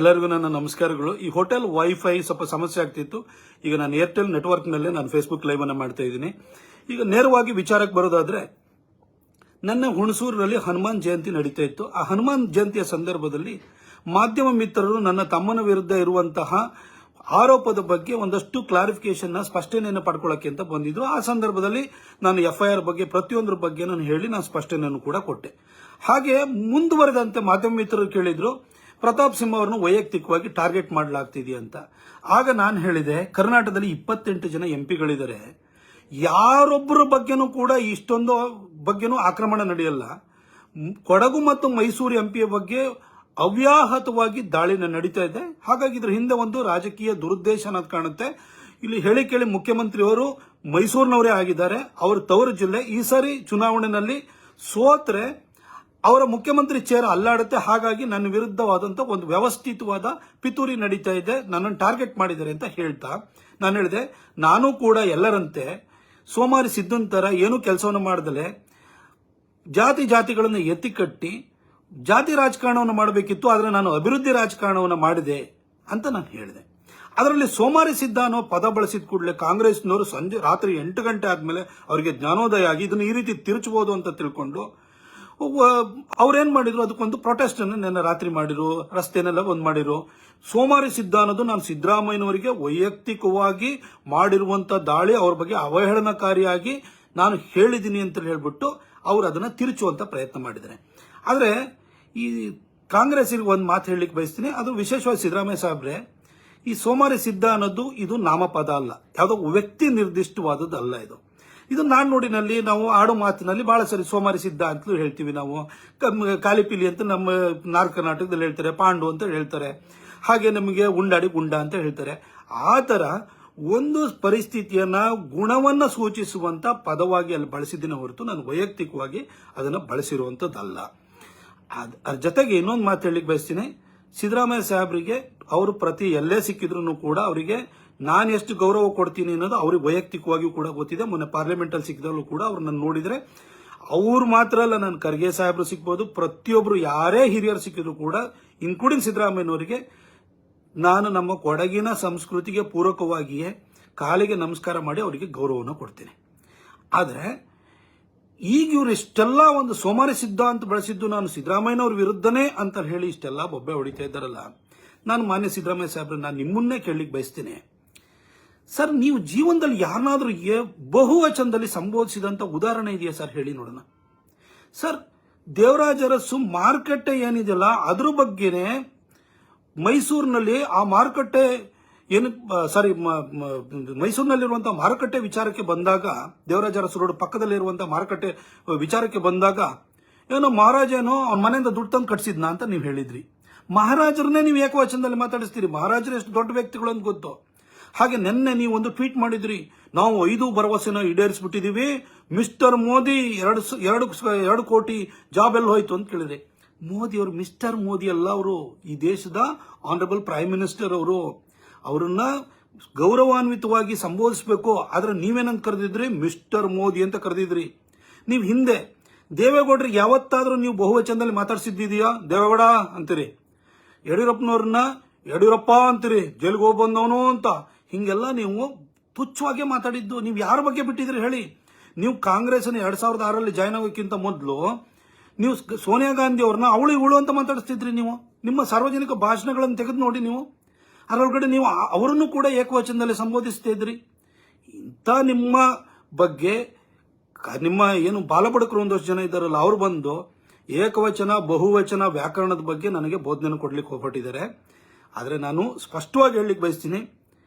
ಎಲ್ಲರಿಗೂ ನನ್ನ ನಮಸ್ಕಾರಗಳು. ಈ ಹೋಟೆಲ್ ವೈಫೈ ಸ್ವಲ್ಪ ಸಮಸ್ಯೆ ಆಗ್ತಿತ್ತು. ಈಗ ನಾನು ಏರ್ಟೆಲ್ ನೆಟ್ವರ್ಕ್ ನಲ್ಲೇ ನಾನು ಫೇಸ್ಬುಕ್ ಲೈವ್ ಅನ್ನ ಮಾಡ್ತಾ ಇದ್ದೀನಿ. ಈಗ ನೇರವಾಗಿ ವಿಚಾರಕ್ಕೆ ಬರೋದಾದ್ರೆ, ನನ್ನ ಹುಣಸೂರಿನಲ್ಲಿ ಹನುಮಾನ್ ಜಯಂತಿ ನಡೀತಾ ಇತ್ತು. ಆ ಹನುಮಾನ್ ಜಯಂತಿಯ ಸಂದರ್ಭದಲ್ಲಿ ಮಾಧ್ಯಮ ಮಿತ್ರರು ನನ್ನ ತಮ್ಮನ ವಿರುದ್ಧ ಇರುವಂತಹ ಆರೋಪದ ಬಗ್ಗೆ ಒಂದಷ್ಟು ಕ್ಲಾರಿಫಿಕೇಶನ್ ಸ್ಪಷ್ಟನೆಯನ್ನು ಪಡ್ಕೊಳ್ಳಕ್ಕೆ ಅಂತ ಬಂದಿದ್ರು. ಆ ಸಂದರ್ಭದಲ್ಲಿ ನಾನು ಎಫ್ಐಆರ್ ಬಗ್ಗೆ ಪ್ರತಿಯೊಂದರ ಬಗ್ಗೆ ನಾನು ಹೇಳಿ ನಾನು ಸ್ಪಷ್ಟನೆಯನ್ನು ಕೂಡ ಕೊಟ್ಟೆ. ಹಾಗೆ ಮುಂದುವರೆದಂತೆ ಮಾಧ್ಯಮ ಮಿತ್ರರು ಕೇಳಿದ್ರು, ಪ್ರತಾಪ್ ಸಿಂಹ ಅವರನ್ನು ವೈಯಕ್ತಿಕವಾಗಿ ಟಾರ್ಗೆಟ್ ಮಾಡಲಾಗ್ತಿದೆ ಅಂತ. ಆಗ ನಾನು ಹೇಳಿದೆ, ಕರ್ನಾಟಕದಲ್ಲಿ 28 ಜನ ಎಂಪಿಗಳಿದ್ದಾರೆ, ಯಾರೊಬ್ಬರ ಬಗ್ಗೆನೂ ಕೂಡ ಇಷ್ಟೊಂದು ಬಗ್ಗೆನೂ ಆಕ್ರಮಣ ನಡೆಯಲ್ಲ. ಕೊಡಗು ಮತ್ತು ಮೈಸೂರು ಎಂಪಿಯ ಬಗ್ಗೆ ಅವ್ಯಾಹತವಾಗಿ ದಾಳಿನ ನಡೀತಾ ಇದೆ. ಹಾಗಾಗಿ ಇದ್ರ ಹಿಂದೆ ಒಂದು ರಾಜಕೀಯ ದುರುದ್ದೇಶ ಅನ್ನೋದು ಕಾಣುತ್ತೆ. ಇಲ್ಲಿ ಹೇಳಿ ಕೇಳಿ ಮುಖ್ಯಮಂತ್ರಿಯವರು ಮೈಸೂರಿನವರೇ ಆಗಿದ್ದಾರೆ, ಅವರ ತವರು ಜಿಲ್ಲೆ. ಈ ಸಾರಿ ಚುನಾವಣೆಯಲ್ಲಿ ಸೋತ್ರೆ ಅವರ ಮುಖ್ಯಮಂತ್ರಿ ಚೇರ್ ಅಲ್ಲಾಡುತ್ತೆ. ಹಾಗಾಗಿ ನನ್ನ ವಿರುದ್ಧವಾದಂತಹ ಒಂದು ವ್ಯವಸ್ಥಿತವಾದ ಪಿತೂರಿ ನಡೀತಾ ಇದೆ, ನನ್ನನ್ನು ಟಾರ್ಗೆಟ್ ಮಾಡಿದ್ದಾರೆ ಅಂತ ಹೇಳ್ತಾ ನಾನು ಹೇಳಿದೆ, ನಾನು ಕೂಡ ಎಲ್ಲರಂತೆ ಸೋಮಾರಿ ಸಿದ್ದನ್ ತರ ಏನೂ ಕೆಲಸವನ್ನು ಮಾಡದಲೆ ಜಾತಿಗಳನ್ನು ಎತ್ತಿ ಕಟ್ಟಿ ಜಾತಿ ರಾಜಕಾರಣವನ್ನು ಮಾಡಬೇಕಿತ್ತು. ಆದರೆ ನಾನು ಅಭಿವೃದ್ಧಿ ರಾಜಕಾರಣವನ್ನು ಮಾಡಿದೆ ಅಂತ ನಾನು ಹೇಳಿದೆ. ಅದರಲ್ಲಿ ಸೋಮಾರಿ ಸಿದ್ಧ ಅನ್ನೋ ಪದ ಬಳಸಿದ ಕೂಡಲೇ ಕಾಂಗ್ರೆಸ್ನವರು ರಾತ್ರಿ 8 ಗಂಟೆ ಆದ್ಮೇಲೆ ಅವರಿಗೆ ಜ್ಞಾನೋದಯ ಆಗಿ ಇದನ್ನು ಈ ರೀತಿ ತಿರುಚಬಹುದು ಅಂತ ತಿಳ್ಕೊಂಡು ಅವ್ರೇನ್ ಮಾಡಿದ್ರು, ಅದಕ್ಕೊಂದು ಪ್ರೊಟೆಸ್ಟ್ ಅನ್ನು ನಿನ್ನೆ ರಾತ್ರಿ ಮಾಡಿರು, ರಸ್ತೆನೆಲ್ಲ ಒಂದ್ ಮಾಡಿರು. ಸೋಮಾರಿ ಸಿದ್ಧ ಅನ್ನೋದು ನಾನು ಸಿದ್ದರಾಮಯ್ಯನವರಿಗೆ ವೈಯಕ್ತಿಕವಾಗಿ ಮಾಡಿರುವಂತ ದಾಳಿ, ಅವ್ರ ಬಗ್ಗೆ ಅವಹೇಳನಕಾರಿಯಾಗಿ ನಾನು ಹೇಳಿದ್ದೀನಿ ಅಂತ ಹೇಳ್ಬಿಟ್ಟು ಅವ್ರು ಅದನ್ನ ತಿರುಚುವಂತ ಪ್ರಯತ್ನ ಮಾಡಿದ್ದಾರೆ. ಆದ್ರೆ ಈ ಕಾಂಗ್ರೆಸ್ಸಿಗೆ ಒಂದು ಮಾತು ಹೇಳಲಿಕ್ಕೆ ಬಯಸ್ತೀನಿ, ಅದು ವಿಶೇಷವಾಗಿ ಸಿದ್ದರಾಮಯ್ಯ ಸಾಹೇಬ್ರೆ, ಈ ಸೋಮಾರಿ ಸಿದ್ಧ ಅನ್ನೋದು ಇದು ನಾಮಪದ ಅಲ್ಲ, ಯಾವುದೋ ವ್ಯಕ್ತಿ ನಿರ್ದಿಷ್ಟವಾದದ್ದು ಅಲ್ಲ. ಇದು ನಾಣ್ಣುಡಿನಲ್ಲಿ ನಾವು ಆಡೋ ಮಾತಿನಲ್ಲಿ ಬಹಳ ಸರಿ ಸೋಮಾರಿ ಸಿದ್ಧ ಅಂತಲೂ ಹೇಳ್ತೀವಿ. ನಾವು ಕಾಲಿಪಿಲಿ ಅಂತ ನಮ್ಮ ನಾರ್ತ್ ಕರ್ನಾಟಕದಲ್ಲಿ ಹೇಳ್ತಾರೆ, ಪಾಂಡು ಅಂತ ಹೇಳ್ತಾರೆ, ಹಾಗೆ ನಮಗೆ ಉಂಡಾಡಿ ಗುಂಡ ಅಂತ ಹೇಳ್ತಾರೆ. ಆ ತರ ಒಂದು ಪರಿಸ್ಥಿತಿಯನ್ನ ಗುಣವನ್ನ ಸೂಚಿಸುವಂತ ಪದವಾಗಿ ಅಲ್ಲಿ ಬಳಸಿದ್ದೀನಿ ಹೊರತು ನಾನು ವೈಯಕ್ತಿಕವಾಗಿ ಅದನ್ನ ಬಳಸಿರುವಂತದ್ದಲ್ಲ. ಅದ್ರ ಜೊತೆಗೆ ಇನ್ನೊಂದು ಮಾತು ಹೇಳಲಿಕ್ಕೆ ಬಯಸ್ತೀನಿ, ಸಿದ್ದರಾಮಯ್ಯ ಸಾಹೇಬರಿಗೆ ಅವರು ಪ್ರತಿ ಎಲ್ಲೇ ಸಿಕ್ಕಿದ್ರು ಕೂಡ ಅವರಿಗೆ ನಾನು ಎಷ್ಟು ಗೌರವ ಕೊಡ್ತೀನಿ ಅನ್ನೋದು ಅವ್ರಿಗೆ ವೈಯಕ್ತಿಕವಾಗಿಯೂ ಕೂಡ ಗೊತ್ತಿದೆ. ಮೊನ್ನೆ ಪಾರ್ಲಿಮೆಂಟ್ ಅಲ್ಲಿ ಸಿಕ್ಕಿದಲ್ಲೂ ಕೂಡ ಅವ್ರು ನನ್ನ ನೋಡಿದ್ರೆ, ಅವ್ರು ಮಾತ್ರ ಅಲ್ಲ, ನಾನು ಖರ್ಗೆ ಸಾಹೇಬ್ರು ಸಿಕ್ಬೋದು, ಪ್ರತಿಯೊಬ್ರು ಯಾರೇ ಹಿರಿಯರು ಸಿಕ್ಕಿದ್ರು ಕೂಡ ಇನ್ಕ್ಲೂಡಿಂಗ್ ಸಿದ್ದರಾಮಯ್ಯನವರಿಗೆ ನಾನು ನಮ್ಮ ಕೊಡಗಿನ ಸಂಸ್ಕೃತಿಗೆ ಪೂರಕವಾಗಿಯೇ ಕಾಲಿಗೆ ನಮಸ್ಕಾರ ಮಾಡಿ ಅವರಿಗೆ ಗೌರವವನ್ನು ಕೊಡ್ತೇನೆ. ಆದ್ರೆ ಈಗ ಇವ್ರು ಇಷ್ಟೆಲ್ಲ ಒಂದು ಸೋಮಾರಿ ಸಿದ್ಧ ಅಂತ ಬಳಸಿದ್ದು ನಾನು ಸಿದ್ದರಾಮಯ್ಯನವ್ರ ವಿರುದ್ಧನೇ ಅಂತ ಹೇಳಿ ಇಷ್ಟೆಲ್ಲ ಬೊಬ್ಬೆ ಹೊಡಿತಾ ಇದ್ದಾರಲ್ಲ, ನಾನು ಮಾನ್ಯ ಸಿದ್ದರಾಮಯ್ಯ ಸಾಹೇಬ್ರ ನಾನು ನಿಮ್ಮನ್ನೇ ಕೇಳಲಿಕ್ಕೆ ಬಯಸ್ತೇನೆ, ಸರ್ ನೀವು ಜೀವನದಲ್ಲಿ ಯಾರನ್ನಾದ್ರೂ ಬಹುವಚನದಲ್ಲಿ ಸಂಬೋಧಿಸಿದಂತ ಉದಾಹರಣೆ ಇದೆಯಾ ಸರ್, ಹೇಳಿ ನೋಡೋಣ. ಸರ್, ದೇವರಾಜ ಅರಸು ಮಾರುಕಟ್ಟೆ ಏನಿದೆಯಲ್ಲ ಅದ್ರ ಬಗ್ಗೆನೆ ಮೈಸೂರಿನಲ್ಲಿ ಆ ಮಾರುಕಟ್ಟೆ ಮೈಸೂರಿನಲ್ಲಿರುವಂತಹ ಮಾರುಕಟ್ಟೆ ವಿಚಾರಕ್ಕೆ ಬಂದಾಗ, ದೇವರಾಜ ಅರಸು ರೋಡ್ ಪಕ್ಕದಲ್ಲಿರುವಂತಹ ಮಾರುಕಟ್ಟೆ ವಿಚಾರಕ್ಕೆ ಬಂದಾಗ ಏನೋ ಮಹಾರಾಜೇನೋ ಅವ್ನ ಮನೆಯಿಂದ ದುಡ್ಡು ತಂದು ಕಟ್ಸಿದ್ನಾ ಅಂತ ನೀವು ಹೇಳಿದ್ರಿ. ಮಹಾರಾಜರನ್ನೇ ನೀವು ಏಕವಚನದಲ್ಲಿ ಮಾತಾಡಿಸ್ತೀರಿ, ಮಹಾರಾಜರು ಎಷ್ಟು ದೊಡ್ಡ ವ್ಯಕ್ತಿಗಳು ಅಂತ ಗೊತ್ತು. ಹಾಗೆ ನಿನ್ನೆ ನೀವು ಒಂದು ಟ್ವೀಟ್ ಮಾಡಿದ್ರಿ, ನಾವು 5 ಭರವಸೆನ ಈಡೇರಿಸ್ಬಿಟ್ಟಿದೀವಿ, ಮಿಸ್ಟರ್ ಮೋದಿ 2 ಕೋಟಿ ಜಾಬ್ ಎಲ್ಲ ಹೋಯ್ತು ಅಂತ ಕೇಳಿದ್ರೆ, ಮೋದಿ ಅವರು ಮಿಸ್ಟರ್ ಮೋದಿ ಅಲ್ಲ, ಅವರು ಈ ದೇಶದ ಆನರಬಲ್ ಪ್ರೈಮ್ ಮಿನಿಸ್ಟರ್. ಅವರನ್ನ ಗೌರವಾನ್ವಿತವಾಗಿ ಸಂಬೋಧಿಸಬೇಕು. ಆದ್ರೆ ನೀವೇನಂತ ಕರೆದಿದ್ರಿ, ಮಿಸ್ಟರ್ ಮೋದಿ ಅಂತ ಕರೆದಿದ್ರಿ. ನೀವು ಹಿಂದೆ ದೇವೇಗೌಡರಿಗೆ ಯಾವತ್ತಾದ್ರೂ ನೀವು ಬಹುವಚನದಲ್ಲಿ ಮಾತಾಡ್ಸಿದ್ದೀಯಾ, ದೇವೇಗೌಡ ಅಂತೀರಿ, ಯಡಿಯೂರಪ್ಪನವ್ರನ್ನ ಯಡಿಯೂರಪ್ಪ ಅಂತೀರಿ, ಜೈಲಿಗೆ ಹೋಗಿ ಬಂದವನು ಅಂತ, ಹಿಂಗೆಲ್ಲ ನೀವು ತುಚ್ಛವಾಗಿ ಮಾತಾಡಿದ್ದು ನೀವು ಯಾರ ಬಗ್ಗೆ ಬಿಟ್ಟಿದ್ರಿ ಹೇಳಿ. ನೀವು ಕಾಂಗ್ರೆಸ್ 2006ರಲ್ಲಿ ಜಾಯ್ನ್ ಆಗೋಕ್ಕಿಂತ ಮೊದಲು ನೀವು ಸೋನಿಯಾ ಗಾಂಧಿ ಅವ್ರನ್ನ ಅವಳು ಇವಳು ಅಂತ ಮಾತಾಡಿಸ್ತಿದ್ರಿ. ನೀವು ನಿಮ್ಮ ಸಾರ್ವಜನಿಕ ಭಾಷಣಗಳನ್ನು ತೆಗೆದು ನೋಡಿ, ನೀವು ಅದರೊಳಗಡೆ ನೀವು ಅವರನ್ನು ಕೂಡ ಏಕವಚನದಲ್ಲಿ ಸಂಬೋಧಿಸ್ತಾ ಇದ್ರಿ. ಇಂಥ ನಿಮ್ಮ ಬಗ್ಗೆ ನಿಮ್ಮ ಏನು ಬಾಲಬಡಕರು ಒಂದಷ್ಟು ಜನ ಇದ್ದಾರಲ್ಲ, ಅವ್ರು ಬಂದು ಏಕವಚನ ಬಹುವಚನ ವ್ಯಾಕರಣದ ಬಗ್ಗೆ ನನಗೆ ಬೋಧನೆ ಕೊಡ್ಲಿಕ್ಕೆ ಹೋಗ್ಬಿಟ್ಟಿದ್ದಾರೆ. ಆದರೆ ನಾನು ಸ್ಪಷ್ಟವಾಗಿ ಹೇಳಲಿಕ್ಕೆ ಬಯಸ್ತೀನಿ,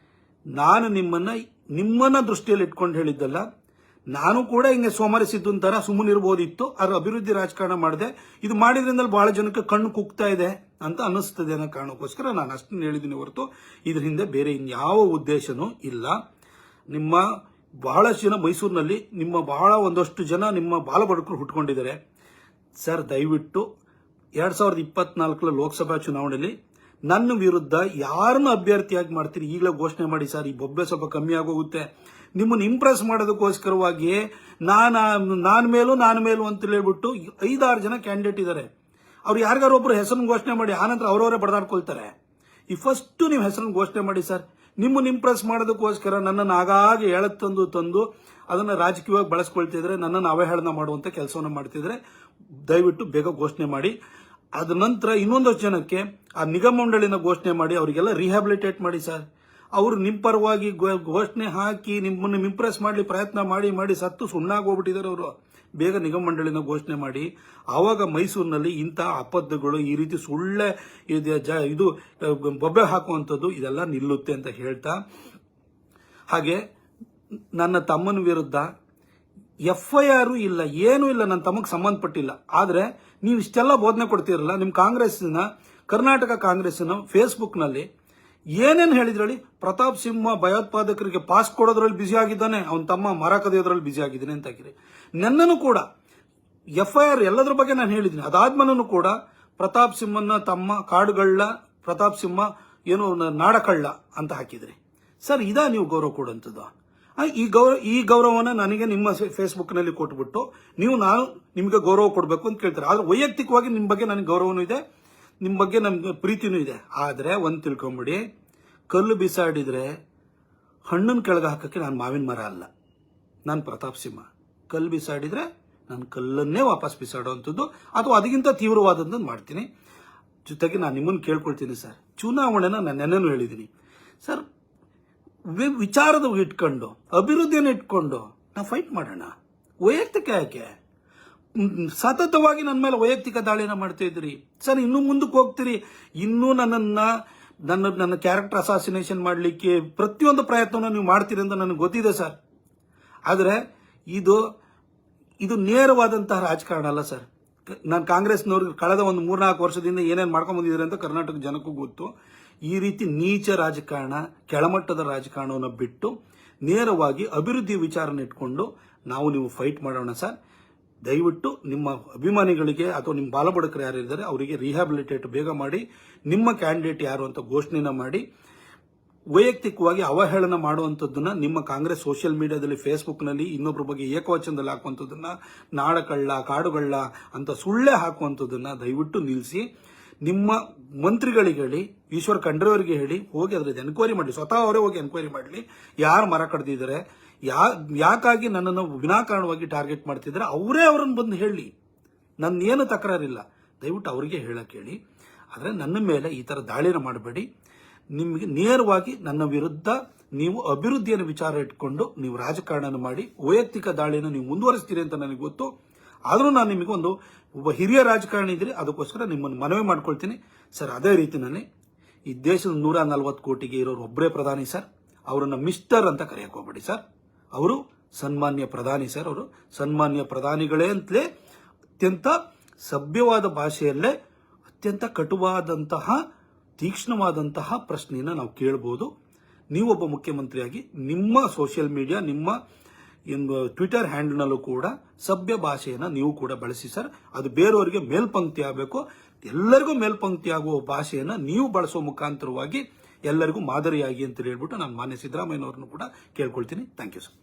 ನಾನು ನಿಮ್ಮನ್ನ ದೃಷ್ಟಿಯಲ್ಲಿ ಇಟ್ಕೊಂಡು ಹೇಳಿದ್ದಲ್ಲ. ನಾನು ಕೂಡ ಹಿಂಗೆ ಸೋಮಾರಿ ಸಿದ್ದನ್ ತರ ಸುಮ್ಮನಿರ್ಬೋದಿತ್ತು, ಆದ್ರೆ ಅಭಿವೃದ್ಧಿ ರಾಜಕಾರಣ ಮಾಡಿದೆ. ಇದು ಮಾಡಿದ್ರಿಂದ ಬಹಳ ಜನಕ್ಕೆ ಕಣ್ಣು ಕುಗ್ತಾ ಇದೆ ಅಂತ ಅನಿಸ್ತದೆ ಅನ್ನೋ ಕಾರಣಕ್ಕೋಸ್ಕರ ನಾನು ಅಷ್ಟನ್ನು ಹೇಳಿದ್ದೀನಿ ಹೊರತು ಇದ್ರ ಹಿಂದೆ ಬೇರೆ ಇನ್ಯಾವ ಉದ್ದೇಶನೂ ಇಲ್ಲ. ನಿಮ್ಮ ಬಹಳಷ್ಟು ಜನ ಮೈಸೂರಿನಲ್ಲಿ ಒಂದಷ್ಟು ಜನ ನಿಮ್ಮ ಬಾಲಬಡಕರು ಹುಟ್ಕೊಂಡಿದ್ದಾರೆ. ಸರ್, ದಯವಿಟ್ಟು 2024 ಲೋಕಸಭಾ ಚುನಾವಣೆಯಲ್ಲಿ ನನ್ನ ವಿರುದ್ಧ ಯಾರನ್ನು ಅಭ್ಯರ್ಥಿಯಾಗಿ ಮಾಡ್ತೀರಿ ಈಗಲೇ ಘೋಷಣೆ ಮಾಡಿ ಸರ್. ಈ ಬೊಬ್ಬೆ ಸ್ವಲ್ಪ ಕಮ್ಮಿ ಆಗೋಗುತ್ತೆ. ನಿಮ್ಮನ್ನು ಇಂಪ್ರೆಸ್ ಮಾಡೋದಕ್ಕೋಸ್ಕರವಾಗಿ ನಾನು ಮೇಲೂ ಅಂತ ಹೇಳ್ಬಿಟ್ಟು 5-6 ಜನ ಕ್ಯಾಂಡಿಡೇಟ್ ಇದ್ದಾರೆ. ಅವ್ರು ಯಾರಿಗಾರು ಒಬ್ರು ಹೆಸರನ್ನು ಘೋಷಣೆ ಮಾಡಿ ಆನಂತರ ಅವರವರೇ ಬಡದಾಡ್ಕೊಳ್ತಾರೆ. ಈ ಫಸ್ಟ್ ನೀವು ಹೆಸರನ್ನು ಘೋಷಣೆ ಮಾಡಿ ಸರ್. ನಿಮ್ಮನ್ನು ಇಂಪ್ರೆಸ್ ಮಾಡೋದಕ್ಕೋಸ್ಕರ ನನ್ನನ್ನು ಆಗಾಗ ತಂದು ಅದನ್ನು ರಾಜಕೀಯವಾಗಿ ಬಳಸ್ಕೊಳ್ತಿದ್ರೆ, ನನ್ನನ್ನು ಅವಹೇಳನ ಮಾಡುವಂತ ಕೆಲಸವನ್ನು ಮಾಡ್ತಿದ್ರೆ ದಯವಿಟ್ಟು ಬೇಗ ಘೋಷಣೆ ಮಾಡಿ. ಅದ ನಂತರ ಇನ್ನೊಂದಷ್ಟು ಜನಕ್ಕೆ ಆ ನಿಗಮ ಮಂಡಳಿನ ಘೋಷಣೆ ಮಾಡಿ ಅವರಿಗೆಲ್ಲ ರಿಹ್ಯಾಬಿಲಿಟೇಟ್ ಮಾಡಿ ಸರ್. ಅವರು ನಿಮ್ಮ ಪರವಾಗಿ ಘೋಷಣೆ ಹಾಕಿ ನಿಮ್ಮನ್ನು ಇಂಪ್ರೆಸ್ ಮಾಡಲಿ ಪ್ರಯತ್ನ ಮಾಡಿ ಸತ್ತು ಸುಣ್ಣಾಗಿ ಹೋಗ್ಬಿಟ್ಟಿದ್ದಾರೆ ಅವರು. ಬೇಗ ನಿಗಮ ಮಂಡಳಿನ ಘೋಷಣೆ ಮಾಡಿ. ಆವಾಗ ಮೈಸೂರಿನಲ್ಲಿ ಇಂತಹ ಅಪದ್ಧಗಳು, ಈ ರೀತಿ ಸುಳ್ಳೆ ಇದು ಬೊಬ್ಬೆ ಹಾಕುವಂಥದ್ದು ಇದೆಲ್ಲ ನಿಲ್ಲುತ್ತೆ ಅಂತ ಹೇಳ್ತಾ, ಹಾಗೆ ನನ್ನ ತಮ್ಮನ ವಿರುದ್ಧ FIR ಇಲ್ಲ, ಏನೂ ಇಲ್ಲ, ನನ್ನ ತಮಗೆ ಸಂಬಂಧಪಟ್ಟಿಲ್ಲ. ಆದರೆ ನೀವು ಇಷ್ಟೆಲ್ಲ ಬೋಧನೆ ಕೊಡ್ತೀರಲ್ಲ, ನಿಮ್ಮ ಕಾಂಗ್ರೆಸ್ನ, ಕರ್ನಾಟಕ ಕಾಂಗ್ರೆಸ್ನ ಫೇಸ್ಬುಕ್ನಲ್ಲಿ ಏನೇನು ಹೇಳಿದ್ರಲ್ಲಿ, ಪ್ರತಾಪ್ ಸಿಂಹ ಭಯೋತ್ಪಾದಕರಿಗೆ ಪಾಸ್ ಕೊಡೋದ್ರಲ್ಲಿ ಬ್ಯುಸಿ ಆಗಿದ್ದಾನೆ, ಅವನ ತಮ್ಮ ಮರ ಕದಿಯೋದ್ರಲ್ಲಿ ಬ್ಯುಸಿ ಆಗಿದ್ದಾನೆ ಅಂತ ಹಾಕಿರಿ. ನನ್ನನ್ನು ಕೂಡ FIR ಎಲ್ಲದ್ರ ಬಗ್ಗೆ ನಾನು ಹೇಳಿದ್ದೀನಿ. ಅದಾದ್ಮೇಲೂ ಕೂಡ ಪ್ರತಾಪ್ ಸಿಂಹನ ತಮ್ಮ ಕಾಡುಗಳ್ಳ, ಪ್ರತಾಪ್ ಸಿಂಹ ಏನು ನಾಡಕಳ್ಳ ಅಂತ ಹಾಕಿದ್ರಿ ಸರ್. ಇದಾ ನೀವು ಗೌರವ ಕೊಡುವಂಥದ್ದು? ಈ ಗೌರವನ ನನಗೆ ನಿಮ್ಮ ಫೇಸ್ಬುಕ್ನಲ್ಲಿ ಕೊಟ್ಬಿಟ್ಟು ನಾನು ನಿಮಗೆ ಗೌರವ ಕೊಡಬೇಕು ಅಂತ ಕೇಳ್ತಾರೆ. ಆದ್ರೆ ವೈಯಕ್ತಿಕವಾಗಿ ನಿಮ್ಮ ಬಗ್ಗೆ ನನಗೆ ಗೌರವನೂ ಇದೆ, ನಿಮ್ಮ ಬಗ್ಗೆ ನಮ್ಗೆ ಪ್ರೀತಿನೂ ಇದೆ. ಆದರೆ ಒಂದು ತಿಳ್ಕೊಂಬಿಡಿ, ಕಲ್ಲು ಬಿಸಾಡಿದ್ರೆ ಹಣ್ಣನ್ನು ಕೆಳಗೆ ಹಾಕಕ್ಕೆ ನಾನು ಮಾವಿನ ಮರ ಅಲ್ಲ, ನಾನು ಪ್ರತಾಪ್ ಸಿಂಹ. ಕಲ್ಲು ಬಿಸಾಡಿದ್ರೆ ನಾನು ಕಲ್ಲನ್ನೇ ವಾಪಸ್ ಬಿಸಾಡುವಂಥದ್ದು ಅಥವಾ ಅದಕ್ಕಿಂತ ತೀವ್ರವಾದದ್ದನ್ನು ಮಾಡ್ತೀನಿ. ಜೊತೆಗೆ ನಾನು ನಿಮ್ಮನ್ನು ಕೇಳ್ಕೊಳ್ತೀನಿ ಸರ್, ಚುನಾವಣೆನ ನಾನು ನೆನ್ನೆನೂ ಹೇಳಿದ್ದೀನಿ ಸರ್, ವಿಚಾರದ ಇಟ್ಕೊಂಡು ಅಭಿವೃದ್ಧಿಯನ್ನು ಇಟ್ಕೊಂಡು ನಾವು ಫೈಟ್ ಮಾಡೋಣ. ವೈಯಕ್ತಿಕ ಯಾಕೆ ಸತತವಾಗಿ ನನ್ನ ಮೇಲೆ ವೈಯಕ್ತಿಕ ದಾಳಿನ ಮಾಡ್ತಾ ಇದ್ರಿ ಸರ್? ಇನ್ನೂ ಮುಂದಕ್ಕೆ ಹೋಗ್ತೀರಿ, ಇನ್ನೂ ನನ್ನ ಕ್ಯಾರೆಕ್ಟರ್ ಅಸಾಸಿನೇಷನ್ ಮಾಡಲಿಕ್ಕೆ ಪ್ರತಿಯೊಂದು ಪ್ರಯತ್ನವನ್ನು ನೀವು ಮಾಡ್ತೀರಿ ಅಂತ ನನಗೆ ಗೊತ್ತಿದೆ ಸರ್. ಆದರೆ ಇದು ನೇರವಾದಂತಹ ರಾಜಕಾರಣ ಅಲ್ಲ ಸರ್. ನಾನು ಕಾಂಗ್ರೆಸ್ನವ್ರಿಗೆ ಕಳೆದ ಒಂದು 3-4 ವರ್ಷದಿಂದ ಏನೇನು ಮಾಡ್ಕೊಂಡು ಬಂದಿದ್ದಾರೆ ಅಂತ ಕರ್ನಾಟಕ ಜನಕ್ಕೂ ಗೊತ್ತು. ಈ ರೀತಿ ನೀಚ ರಾಜಕಾರಣ, ಕೆಳಮಟ್ಟದ ರಾಜಕಾರಣವನ್ನು ಬಿಟ್ಟು ನೇರವಾಗಿ ಅಭಿವೃದ್ಧಿ ವಿಚಾರನ ಇಟ್ಕೊಂಡು ನೀವು ಫೈಟ್ ಮಾಡೋಣ ಸರ್. ದಯವಿಟ್ಟು ನಿಮ್ಮ ಅಭಿಮಾನಿಗಳಿಗೆ ಅಥವಾ ನಿಮ್ಮ ಬಾಲಬಡಕರು ಯಾರಿದ್ದಾರೆ ಅವರಿಗೆ ರಿಹ್ಯಾಬಿಲಿಟೇಟ್ ಬೇಗ ಮಾಡಿ, ನಿಮ್ಮ ಕ್ಯಾಂಡಿಡೇಟ್ ಯಾರು ಅಂತ ಘೋಷಣೆನ ಮಾಡಿ. ವೈಯಕ್ತಿಕವಾಗಿ ಅವಹೇಳನ ಮಾಡುವಂಥದ್ದನ್ನ ನಿಮ್ಮ ಕಾಂಗ್ರೆಸ್ ಸೋಷಿಯಲ್ ಮೀಡಿಯಾದಲ್ಲಿ, ಫೇಸ್ಬುಕ್ನಲ್ಲಿ ಇನ್ನೊಬ್ಬರ ಬಗ್ಗೆ ಏಕವಚನದಲ್ಲಿ ಹಾಕುವಂಥದ್ದನ್ನ, ನಾಡಕಳ್ಳ, ಕಾಡುಗಳ್ಳ ಅಂತ ಸುಳ್ಳೆ ಹಾಕುವಂಥದ್ದನ್ನ ದಯವಿಟ್ಟು ನಿಲ್ಲಿಸಿ. ನಿಮ್ಮ ಮಂತ್ರಿಗಳಿಗೆ ಹೇಳಿ, ಈಶ್ವರ್ ಖಂಡ್ರೆಯವರಿಗೆ ಹೇಳಿ, ಹೋಗಿ ಅದ್ರದ್ದು ಎನ್ಕ್ವೈರಿ ಮಾಡಲಿ, ಸ್ವತಃ ಅವರೇ ಹೋಗಿ ಎನ್ಕ್ವೈರಿ ಮಾಡಲಿ. ಯಾರು ಮರ ಕಡ್ದಿದ್ದಾರೆ, ಯಾಕಾಗಿ ನನ್ನನ್ನು ವಿನಾಕಾರಣವಾಗಿ ಟಾರ್ಗೆಟ್ ಮಾಡ್ತಿದ್ದಾರೆ, ಅವರನ್ನು ಬಂದು ಹೇಳಿ. ನನ್ನೇನು ತಕರಾರಿಲ್ಲ, ದಯವಿಟ್ಟು ಅವರಿಗೆ ಹೇಳಕ್ಕೆ ಹೇಳಿ. ಆದರೆ ನನ್ನ ಮೇಲೆ ಈ ಥರ ದಾಳಿನ ಮಾಡಬೇಡಿ. ನಿಮಗೆ ನೇರವಾಗಿ ನನ್ನ ವಿರುದ್ಧ ನೀವು ಅಭಿವೃದ್ಧಿಯನ್ನು ವಿಚಾರ ಇಟ್ಕೊಂಡು ನೀವು ರಾಜಕಾರಣ ಮಾಡಿ ವೈಯಕ್ತಿಕ ದಾಳಿಯನ್ನು ನೀವು ಮುಂದುವರಿಸ್ತೀರಿ ಅಂತ ನನಗೆ ಗೊತ್ತು. ಆದರೂ ನಾನು ನಿಮಗೆ ಒಬ್ಬ ಹಿರಿಯ ರಾಜಕಾರಣಿ ಇದ್ರಿ, ಅದಕ್ಕೋಸ್ಕರ ನಿಮ್ಮನ್ನು ಮನವಿ ಮಾಡ್ಕೊಳ್ತೀನಿ ಸರ್. ಅದೇ ರೀತಿನಲ್ಲಿ ಈ ದೇಶದ 140 ಕೋಟಿಗೆ ಇರೋರು ಒಬ್ಬರೇ ಪ್ರಧಾನಿ ಸರ್. ಅವರನ್ನ ಮಿಸ್ಟರ್ ಅಂತ ಕರೆಯಕ್ಕೆ ಹೋಗ್ಬೇಡಿ ಸರ್. ಅವರು ಸನ್ಮಾನ್ಯ ಪ್ರಧಾನಿ ಸರ್. ಅವರು ಸನ್ಮಾನ್ಯ ಪ್ರಧಾನಿಗಳೇ ಅಂತಲೇ ಅತ್ಯಂತ ಸಭ್ಯವಾದ ಭಾಷೆಯಲ್ಲೇ ಅತ್ಯಂತ ಕಟುವಾದಂತಹ, ತೀಕ್ಷ್ಣವಾದಂತಹ ಪ್ರಶ್ನೆಯನ್ನು ನಾವು ಕೇಳಬಹುದು. ನೀವೊಬ್ಬ ಮುಖ್ಯಮಂತ್ರಿಯಾಗಿ ನಿಮ್ಮ ಸೋಷಿಯಲ್ ಮೀಡಿಯಾ, ನಿಮ್ಮ ಟ್ವಿಟರ್ ಹ್ಯಾಂಡಲ್ನಲ್ಲೂ ಕೂಡ ಸಭ್ಯ ಭಾಷೆಯನ್ನು ನೀವು ಕೂಡ ಬಳಸಿ ಸರ್. ಅದು ಬೇರೆಯವರಿಗೆ ಮೇಲ್ಪಂಕ್ತಿ ಆಗಬೇಕು. ಎಲ್ಲರಿಗೂ ಮೇಲ್ಪಂಕ್ತಿ ಆಗುವ ಭಾಷೆಯನ್ನು ನೀವು ಬಳಸುವ ಮುಖಾಂತರವಾಗಿ ಎಲ್ಲರಿಗೂ ಮಾದರಿಯಾಗಿ ಅಂತ ಹೇಳ್ಬಿಟ್ಟು ನಾನು ಮಾನ್ಯ ಸಿದ್ದರಾಮಯ್ಯನವ್ರನ್ನು ಕೂಡ ಕೇಳ್ಕೊಳ್ತೀನಿ. Thank you sir.